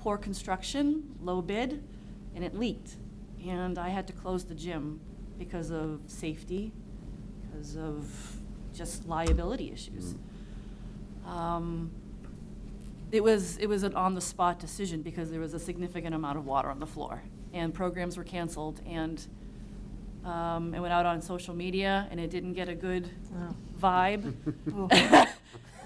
poor construction, low bid, and it leaked. And I had to close the gym because of safety, because of just liability issues. It was an on-the-spot decision because there was a significant amount of water on the floor, and programs were canceled, and it went out on social media, and it didn't get a good vibe.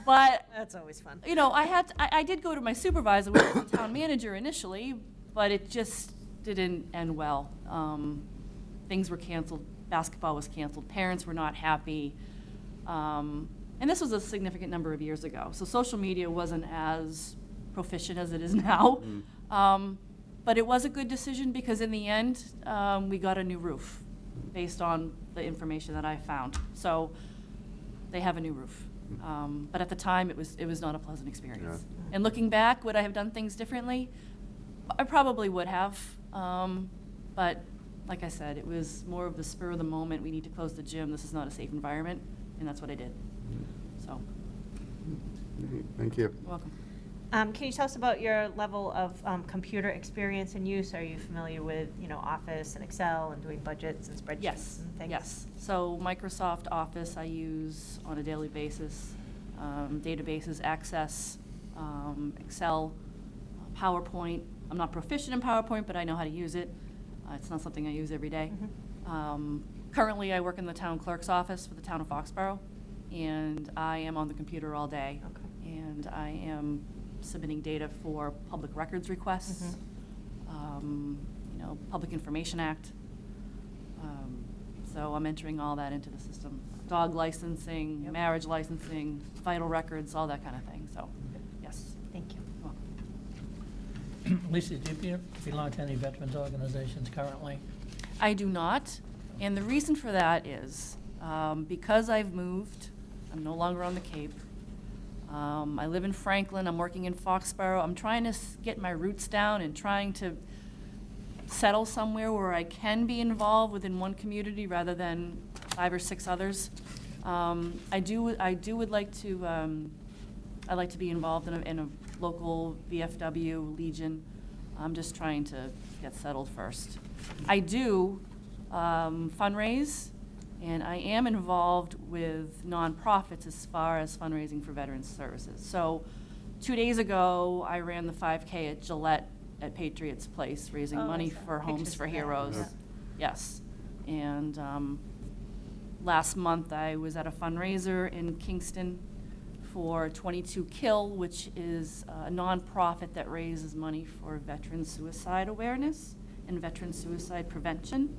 But That's always fun. you know, I did go to my supervisor, which was the town manager initially, but it just didn't end well. Things were canceled, basketball was canceled, parents were not happy. And this was a significant number of years ago, so social media wasn't as proficient as it is now. But it was a good decision because in the end, we got a new roof based on the information that I found. So they have a new roof. But at the time, it was not a pleasant experience. Yeah. And looking back, would I have done things differently? I probably would have. But like I said, it was more of the spur of the moment. We need to close the gym. This is not a safe environment. And that's what I did. So, Thank you. you're welcome. Can you tell us about your level of computer experience and use? Are you familiar with, Office and Excel and doing budgets and spreadsheets Yes, and things? yes. So Microsoft Office I use on a daily basis, databases, Access, Excel, PowerPoint. I'm not proficient in PowerPoint, but I know how to use it. It's not something I use every day. Currently, I work in the town clerk's office for the town of Foxborough, and I am on the computer all day. Okay. And I am submitting data for public records requests, Public Information Act. So I'm entering all that into the system. Dog licensing, Yep. marriage licensing, vital records, all that kind of thing, so, yes. Thank you. You're welcome. Lisa, do you belong to any veterans organizations currently? I do not, and the reason for that is because I've moved, I'm no longer on the Cape. I live in Franklin, I'm working in Foxborough. I'm trying to get my roots down and trying to settle somewhere where I can be involved within one community rather than 5 or 6 others. I'd like to be involved in a local VFW, Legion. I'm just trying to get settled first. I do fundraise, and I am involved with nonprofits as far as fundraising for veterans services. So 2 days ago, I ran the 5K at Gillette at Patriots Place, raising Oh, money I saw for Homes pictures for of that, Heroes. yeah. Yes. And last month, I was at a fundraiser in Kingston for 22 Kill, which is a nonprofit that raises money for veteran suicide awareness and veteran suicide prevention.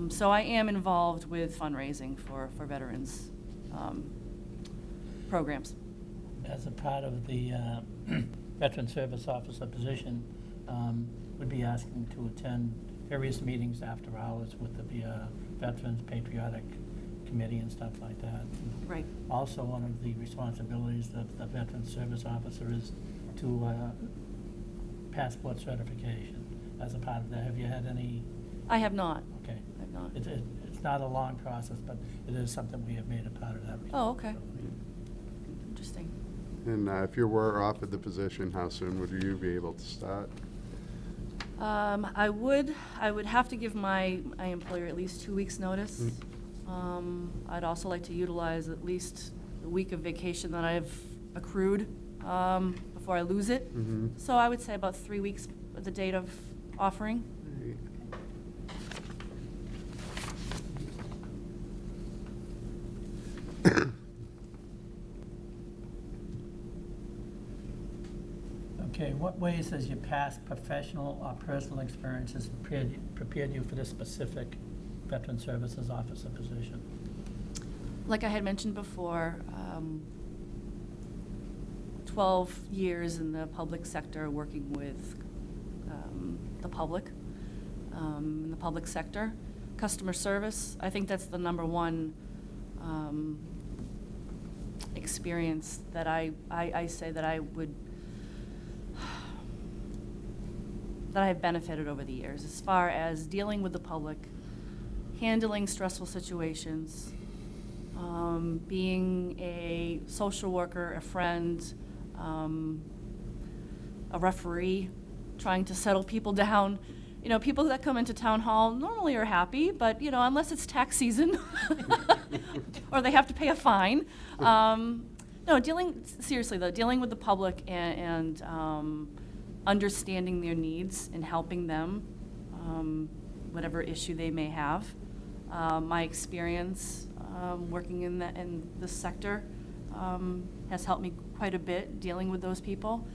So I am involved with fundraising for veterans programs. As a part of the Veteran Service Officer position, would be asking to attend various meetings after hours with the Veterans Patriotic Committee and stuff like that. Right. Also, one of the responsibilities of the Veteran Service Officer is to passport certification as a part of that. Have you had any? I have not. Okay. I have not. It's not a long process, but it is something we have made a part of that. Oh, okay. Interesting. And if you were offered the position, how soon would you be able to start? I would have to give my employer at least 2 weeks' notice. I'd also like to utilize at least a week of vacation that I've accrued before I lose it. So I would say about 3 weeks at the date of offering. Okay, what ways has your past professional or personal experiences prepared you for this specific Veteran Services Officer position? Like I had mentioned before, 12 years in the public sector working with the public, in the public sector. Customer service, I think that's the number one experience that I say that I would, that I have benefited over the years, as far as dealing with the public, handling stressful situations, being a social worker, a friend, a referee, trying to settle people down. You know, people that come into town hall normally are happy, but, you know, unless it's tax season or they have to pay a fine. No, seriously though, dealing with the public and understanding their needs and helping them, whatever issue they may have. My experience working in this sector has helped me quite a bit dealing with those people.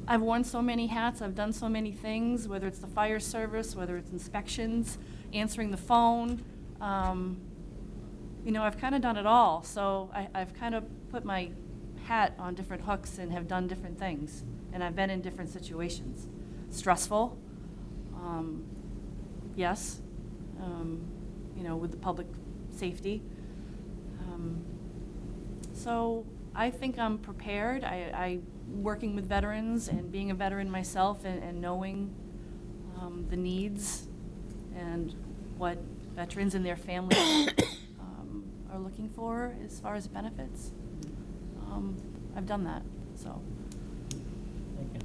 I've worn so many hats, I've done so many things, whether it's the fire service, whether it's inspections, answering the phone. You know, I've kind of done it all, so I've kind of put my hat on different hooks and have done different things, and I've been in different situations. Stressful, yes, you know, with the public safety. So I think I'm prepared. I working with veterans and being a veteran myself and knowing the needs and what veterans and their families are looking for as far as benefits. I've done that, so. Thank you.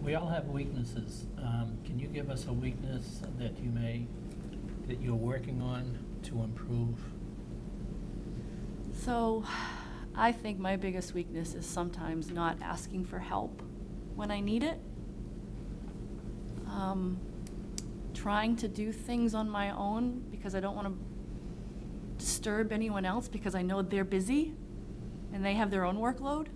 We all have weaknesses. Can you give us a weakness that you're working on to improve? So, I think my biggest weakness is sometimes not asking for help when I need it. Trying to do things on my own because I don't want to disturb anyone else because I know they're busy and they have their own workload.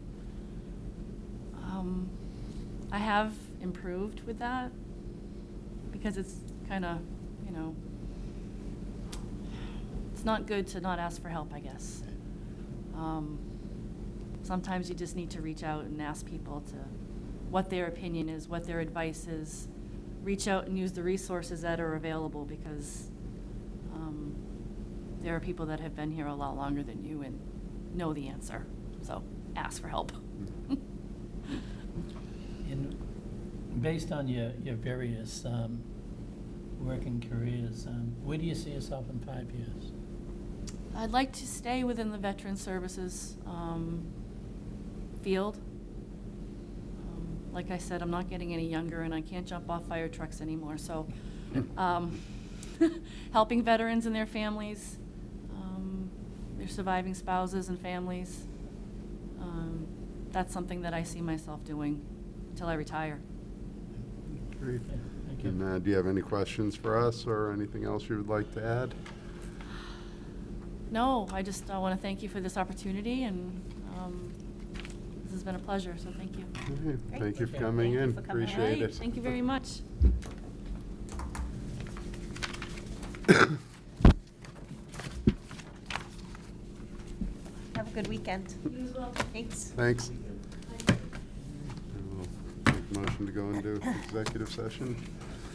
I have improved with that because it's kind of, you know, it's not good to not ask for help, I guess. Sometimes you just need to reach out and ask people to what their opinion is, what their advice is. Reach out and use the resources that are available because there are people that have been here a lot longer than you and know the answer. So ask for help. And based on your various working careers, where do you see yourself in 5 years? I'd like to stay within the veteran services field. Like I said, I'm not getting any younger and I can't jump off fire trucks anymore. So helping veterans and their families, their surviving spouses and families, that's something that I see myself doing until I retire. Great. Thank you. And do you have any questions for us or anything else you would like to add? No, I just want to thank you for this opportunity, and this has been a pleasure, so thank you. Okay, Great. thank you for Thank you. coming Thank you in. for coming in. Appreciate Great, it. thank you very much. Have a good weekend. You as well. Thanks. Thanks. We'll make a motion to go into executive session.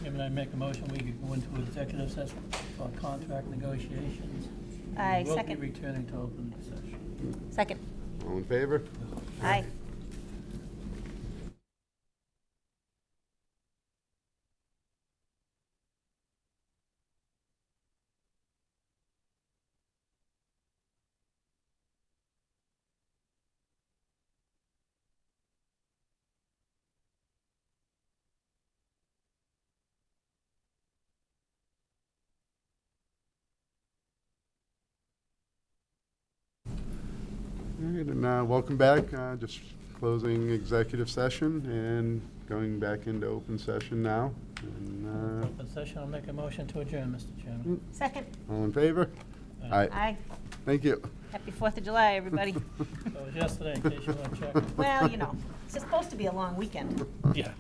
Chairman, I make a motion, we could go into executive session for contract negotiations. I We will second. be returning to open session. Second. All in favor? Aye. All right, and welcome back. Just closing executive session and going back into open session now. And, Open session, I'll make a motion to adjourn, Mr. Chairman. Second. all in favor? Aye. Aye. Thank you. Happy 4th of July, everybody. That was yesterday, in case you want to check. Well, you know, it's supposed to be a long weekend. Yeah.